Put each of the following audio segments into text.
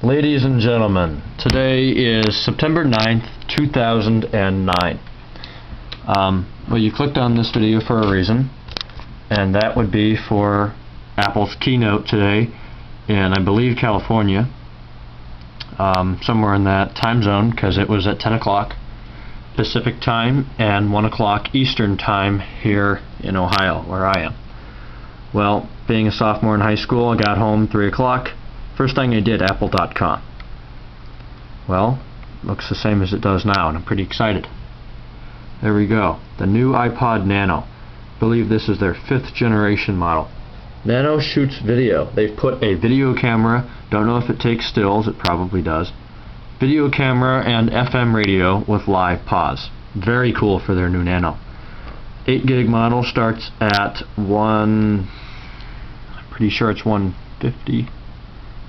Ladies and gentlemen, today is September 9th, 2009. Well, you clicked on this video for a reason, and that would be for Apple's keynote today in, I believe, California, somewhere in that time zone, because it was at 10 o'clock Pacific time and 1 o'clock Eastern time here in Ohio, where I am. Well, being a sophomore in high school, I got home 3 o'clock. First thing I did, apple.com. Well, looks the same as it does now, and I'm pretty excited. There we go. The new iPod Nano. I believe this is their 5th generation model. Nano shoots video. They've put a video camera, don't know if it takes stills, it probably does. Video camera and FM radio with live pause. Very cool for their new Nano. 8 gig model starts at I'm pretty sure it's 150.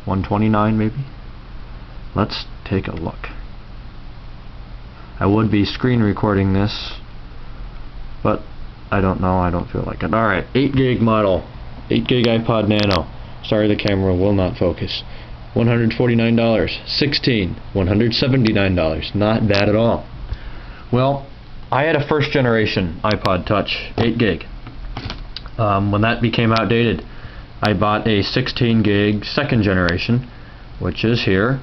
129 maybe. Let's take a look. I would be screen recording this, but I don't know, I don't feel like it. Alright, 8 gig model, 8 gig iPod Nano. Sorry, the camera will not focus. $149, 16, $179. Not bad at all. Well, I had a first generation iPod Touch, 8 gig. When that became outdated, I bought a 16 gig second generation, which is here.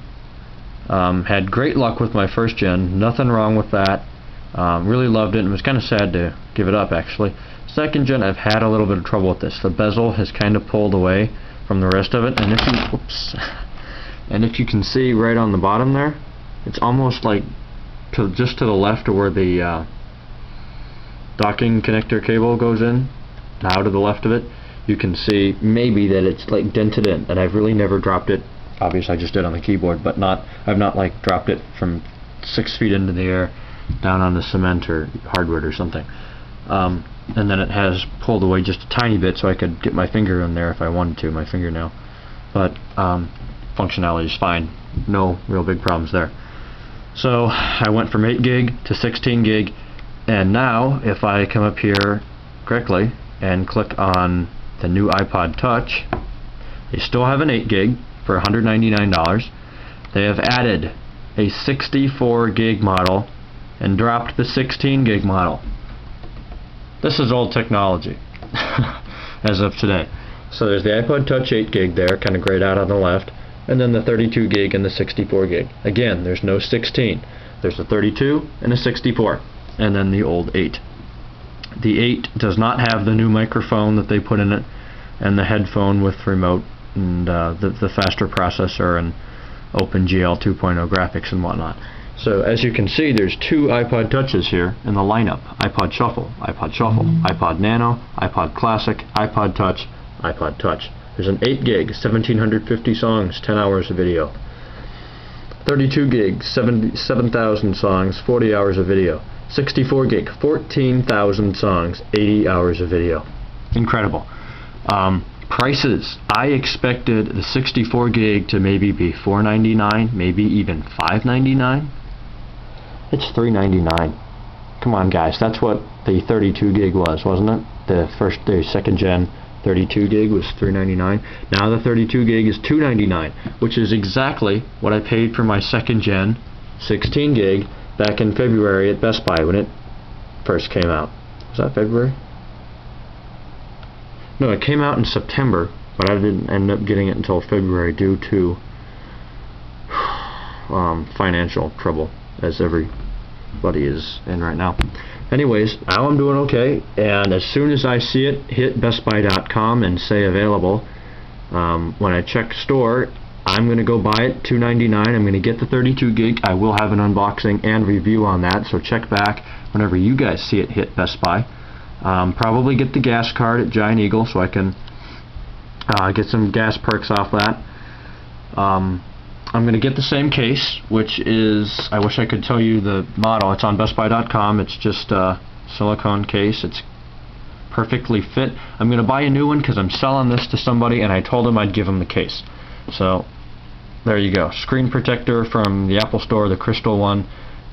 Had great luck with my first gen, nothing wrong with that. Really loved it, and was kind of sad to give it up actually. Second gen, I've had a little bit of trouble with this. The bezel has kind of pulled away from the rest of it, and if you can see right on the bottom there, it's almost like just to the left of where the docking connector cable goes in. Now to the left of it, you can see maybe that it's like dented in, and I've really never dropped it. Obviously I just did on the keyboard, but I've not like dropped it from 6 feet into the air down on the cement or hardwood or something. And then it has pulled away just a tiny bit, so I could get my finger in there if I wanted to, my fingernail. But functionality is fine, no real big problems there. So I went from 8 gig to 16 gig, and now if I come up here correctly and click on the new iPod Touch, they still have an 8 gig for $199. They have added a 64 gig model and dropped the 16 gig model. This is old technology as of today. So there's the iPod Touch 8 gig there, kind of grayed out on the left, and then the 32 gig and the 64 gig. Again, there's no 16. There's a 32 and a 64, and then the old 8. The 8 does not have the new microphone that they put in it, and the headphone with remote, and the faster processor and OpenGL 2.0 graphics and whatnot. So as you can see, there's 2 iPod Touches here in the lineup. iPod Shuffle, iPod Nano, iPod Classic, iPod Touch, iPod Touch. There's an 8 gig, 1750 songs, 10 hours of video. 32 gig, 7,000 songs, 40 hours of video. 64 gig, 14,000 songs, 80 hours of video. Incredible. Prices. I expected the 64 gig to maybe be $4.99, maybe even $5.99. It's $3.99. Come on, guys. That's what the 32 gig was, wasn't it? The second gen 32 gig was $3.99. Now the 32 gig is $2.99, which is exactly what I paid for my second gen 16 gig back in February at Best Buy when it first came out. Was that February? No, it came out in September, but I didn't end up getting it until February due to financial trouble, as everybody is in right now. Anyways, now I'm doing okay, and as soon as I see it hit bestbuy.com and say available, when I check store, I'm going to go buy it, $2.99. I'm going to get the 32 gig. I will have an unboxing and review on that, so check back whenever you guys see it hit Best Buy. Probably get the gas card at Giant Eagle so I can get some gas perks off that. I'm going to get the same case, which is, I wish I could tell you the model. It's on bestbuy.com. It's just a silicone case. It's perfectly fit. I'm going to buy a new one because I'm selling this to somebody, and I told him I'd give him the case. So there you go. Screen protector from the Apple Store, the crystal one,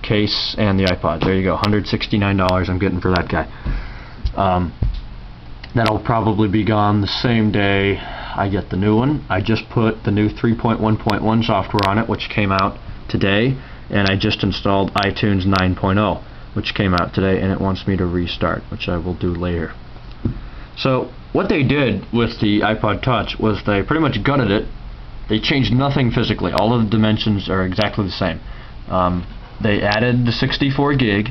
case, and the iPod. There you go. $169 I'm getting for that guy. That'll probably be gone the same day I get the new one. I just put the new 3.1.1 software on it, which came out today, and I just installed iTunes 9.0, which came out today, and it wants me to restart, which I will do later. So what they did with the iPod Touch was they pretty much gutted it. They changed nothing physically. All of the dimensions are exactly the same. They added the 64 gig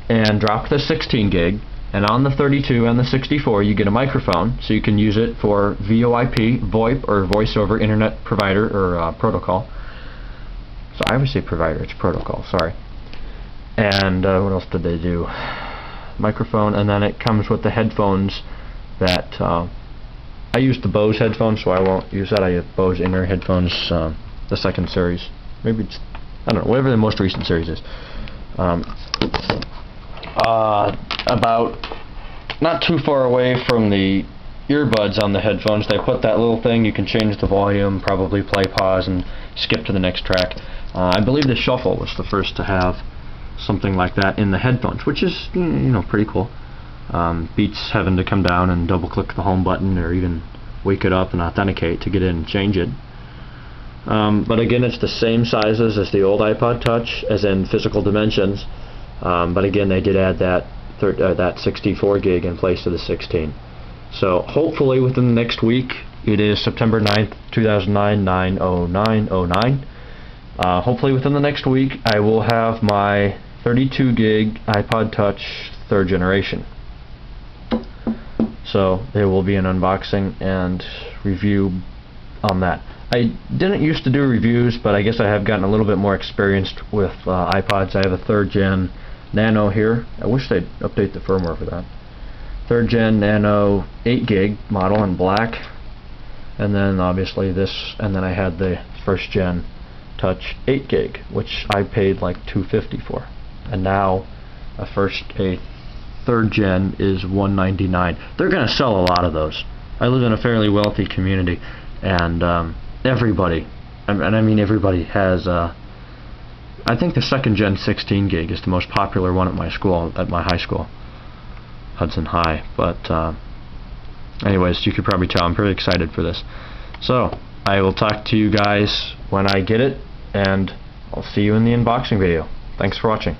and dropped the 16 gig, and on the 32 and the 64 you get a microphone, so you can use it for VoIP, VoIP, or Voice over Internet Provider, or Protocol. So I always say provider, it's protocol, sorry. And what else did they do? Microphone, and then it comes with the headphones that I use the Bose headphones, so I won't use that. I have Bose in-ear headphones, the second series. Maybe it's, I don't know, whatever the most recent series is. About not too far away from the earbuds on the headphones, they put that little thing. You can change the volume, probably play, pause, and skip to the next track. I believe the Shuffle was the first to have something like that in the headphones, which is, you know, pretty cool. Beats having to come down and double click the home button, or even wake it up and authenticate to get in and change it. But again, it's the same sizes as the old iPod Touch, as in physical dimensions, but again, they did add that 64 gig in place of the 16. So hopefully within the next week, it is September 9th 2009, 9:09:09. Hopefully within the next week I will have my 32 gig iPod Touch 3rd generation. So there will be an unboxing and review on that. I didn't used to do reviews, but I guess I have gotten a little bit more experienced with iPods. I have a 3rd gen Nano here. I wish they'd update the firmware for that. 3rd gen Nano 8 gig model in black, and then obviously this, and then I had the 1st gen Touch 8 gig, which I paid like $250 for, and now a 3rd gen is $199. They're going to sell a lot of those. I live in a fairly wealthy community, and everybody, and I mean everybody, has I think the 2nd gen 16 gig is the most popular one at my school, at my high school, Hudson High. But anyways, you could probably tell I'm pretty excited for this. So I will talk to you guys when I get it, and I'll see you in the unboxing video. Thanks for watching.